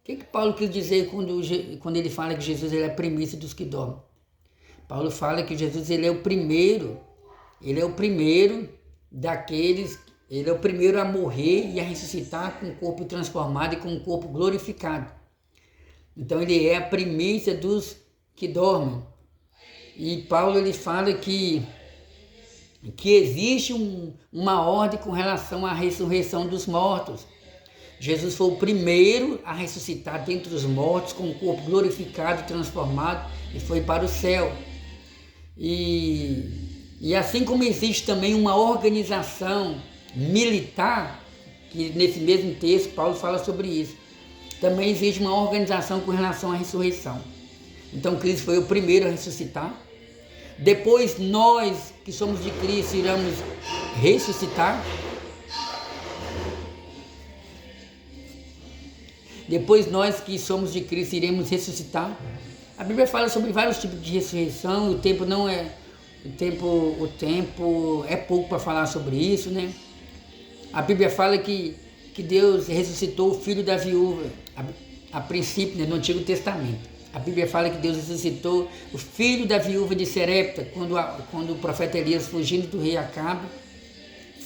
o que Paulo quis dizer quando ele fala que Jesus, ele é primícia dos que dormem? Paulo fala que Jesus, ele é o primeiro daqueles, ele é o primeiro a morrer e a ressuscitar com o corpo transformado e com o corpo glorificado. Então ele é a primícia dos que dormem. E Paulo, ele fala que existe uma ordem com relação à ressurreição dos mortos. Jesus foi o primeiro a ressuscitar dentre os mortos com o corpo glorificado, transformado, e foi para o céu. E assim como existe também uma organização militar, que nesse mesmo texto Paulo fala sobre isso, também existe uma organização com relação à ressurreição. Então Cristo foi o primeiro a ressuscitar. Depois nós que somos de Cristo iremos ressuscitar. Depois nós que somos de Cristo iremos ressuscitar. A Bíblia fala sobre vários tipos de ressurreição. O tempo é pouco para falar sobre isso, né? A Bíblia fala que Deus ressuscitou o filho da viúva, a princípio, né, no Antigo Testamento. A Bíblia fala que Deus ressuscitou o filho da viúva de Serepta, quando o profeta Elias, fugindo do rei Acabe,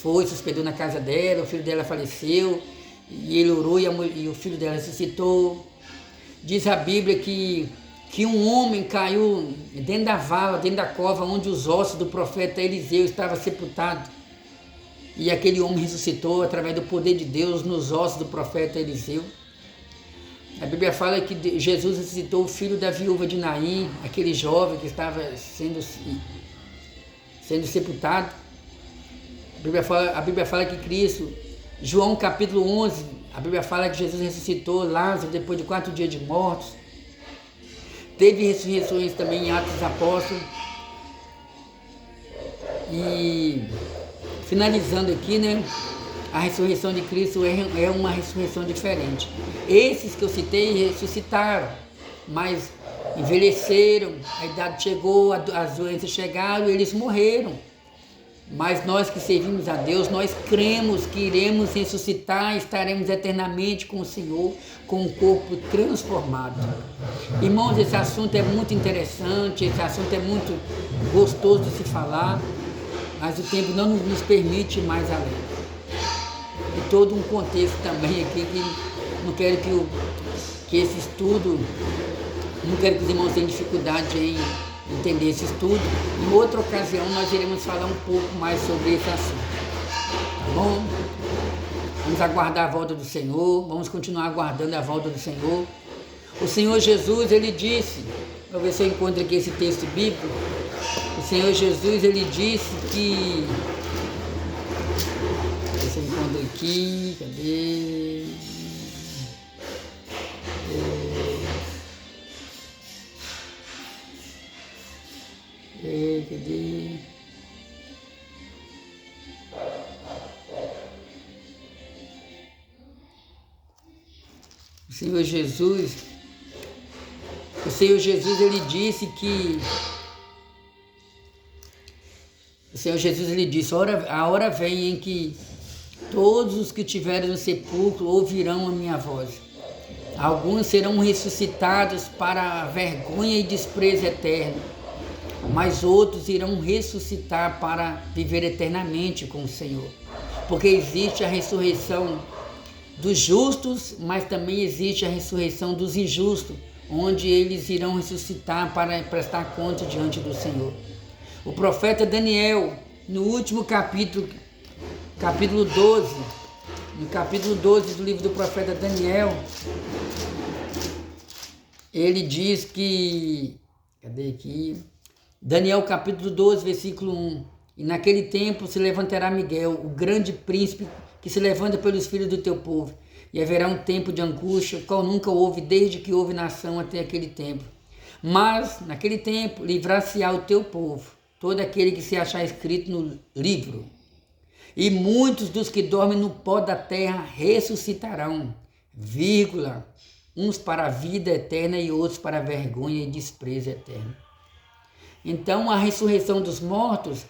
foi, se hospedou na casa dela, o filho dela faleceu, e ele orou e o filho dela ressuscitou. Diz a Bíblia que um homem caiu dentro da vala, dentro da cova, onde os ossos do profeta Eliseu estavam sepultados. E aquele homem ressuscitou através do poder de Deus nos ossos do profeta Eliseu. A Bíblia fala que Jesus ressuscitou o filho da viúva de Naim, aquele jovem que estava sendo sepultado. A Bíblia fala que Cristo, João capítulo 11, a Bíblia fala que Jesus ressuscitou Lázaro depois de 4 dias de mortos. Teve ressurreições também em Atos dos Apóstolos. E finalizando aqui, né? A ressurreição de Cristo é uma ressurreição diferente. Esses que eu citei ressuscitaram, mas envelheceram, a idade chegou, as doenças chegaram e eles morreram. Mas nós que servimos a Deus, nós cremos que iremos ressuscitar, estaremos eternamente com o Senhor, com um corpo transformado. Irmãos, esse assunto é muito interessante, esse assunto é muito gostoso de se falar, mas o tempo não nos permite mais além. E todo um contexto também aqui que não quero que esse estudo, não quero que os irmãos tenham dificuldade em entender esse estudo. Em outra ocasião nós iremos falar um pouco mais sobre esse assunto. Tá bom? Vamos aguardar a volta do Senhor, vamos continuar aguardando a volta do Senhor. O Senhor Jesus, ele disse, vou ver se eu encontro aqui esse texto bíblico. O Senhor Jesus, ele disse que... Deixa eu encontrar aqui, cadê? Cadê? O Senhor Jesus, ele disse que... O Senhor Jesus, ele disse, a hora vem em que todos os que estiverem no sepulcro ouvirão a minha voz. Alguns serão ressuscitados para a vergonha e desprezo eterno, mas outros irão ressuscitar para viver eternamente com o Senhor. Porque existe a ressurreição dos justos, mas também existe a ressurreição dos injustos, onde eles irão ressuscitar para prestar conta diante do Senhor. O profeta Daniel, no último capítulo 12, no capítulo 12 do livro do profeta Daniel, ele diz que, cadê aqui? Daniel capítulo 12, versículo 1. E naquele tempo se levantará Miguel, o grande príncipe que se levanta pelos filhos do teu povo. E haverá um tempo de angústia, qual nunca houve desde que houve nação até aquele tempo. Mas, naquele tempo, livrar-se-á o teu povo, todo aquele que se achar escrito no livro. E muitos dos que dormem no pó da terra ressuscitarão, vírgula, uns para a vida eterna e outros para a vergonha e desprezo eterno. Então, a ressurreição dos mortos,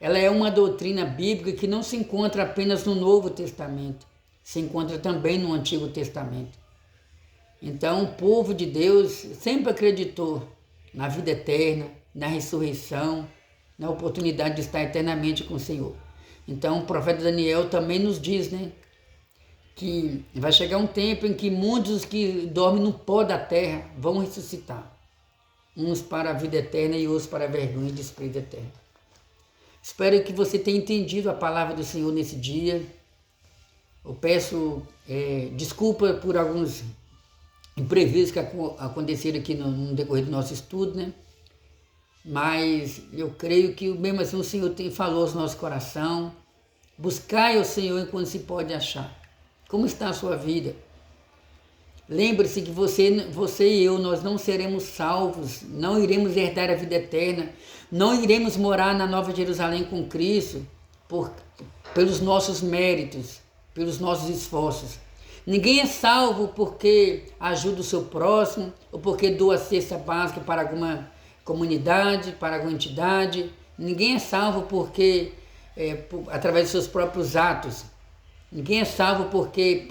ela é uma doutrina bíblica que não se encontra apenas no Novo Testamento, se encontra também no Antigo Testamento. Então, o povo de Deus sempre acreditou na vida eterna, na ressurreição, na oportunidade de estar eternamente com o Senhor. Então, o profeta Daniel também nos diz, né, que vai chegar um tempo em que muitos que dormem no pó da terra vão ressuscitar. Uns para a vida eterna e outros para a vergonha e desprezo eterno. Espero que você tenha entendido a palavra do Senhor nesse dia. Eu peço desculpa por alguns imprevistos que aconteceram aqui no decorrer do nosso estudo, né? Mas eu creio que mesmo assim o Senhor falou aos nossos corações. Buscai o Senhor enquanto se pode achar. Como está a sua vida? Lembre-se que você e eu, nós não seremos salvos, não iremos herdar a vida eterna, não iremos morar na Nova Jerusalém com Cristo pelos nossos méritos, pelos nossos esforços. Ninguém é salvo porque ajuda o seu próximo ou porque doa cesta básica para alguma comunidade, para alguma entidade. Ninguém é salvo porque através dos seus próprios atos. Ninguém é salvo porque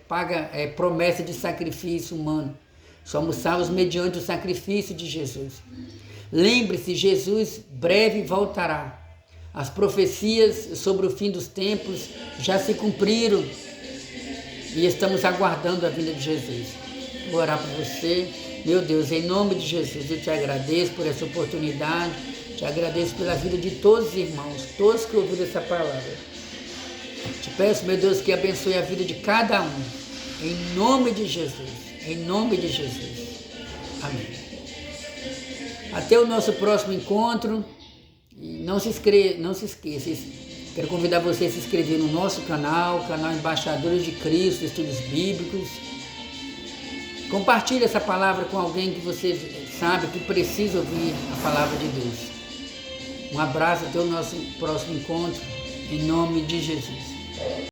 paga promessa de sacrifício humano. Somos salvos mediante o sacrifício de Jesus. Lembre-se, Jesus breve voltará. As profecias sobre o fim dos tempos já se cumpriram e estamos aguardando a vinda de Jesus. Vou orar por você. Meu Deus, em nome de Jesus, eu te agradeço por essa oportunidade, te agradeço pela vida de todos os irmãos, todos que ouviram essa palavra. Te peço, meu Deus, que abençoe a vida de cada um, em nome de Jesus, em nome de Jesus. Amém. Até o nosso próximo encontro. E não se esqueça, quero convidar você a se inscrever no nosso canal Embaixadores de Cristo, Estudos Bíblicos. Compartilhe essa palavra com alguém que você sabe que precisa ouvir a palavra de Deus. Um abraço, até o nosso próximo encontro, em nome de Jesus.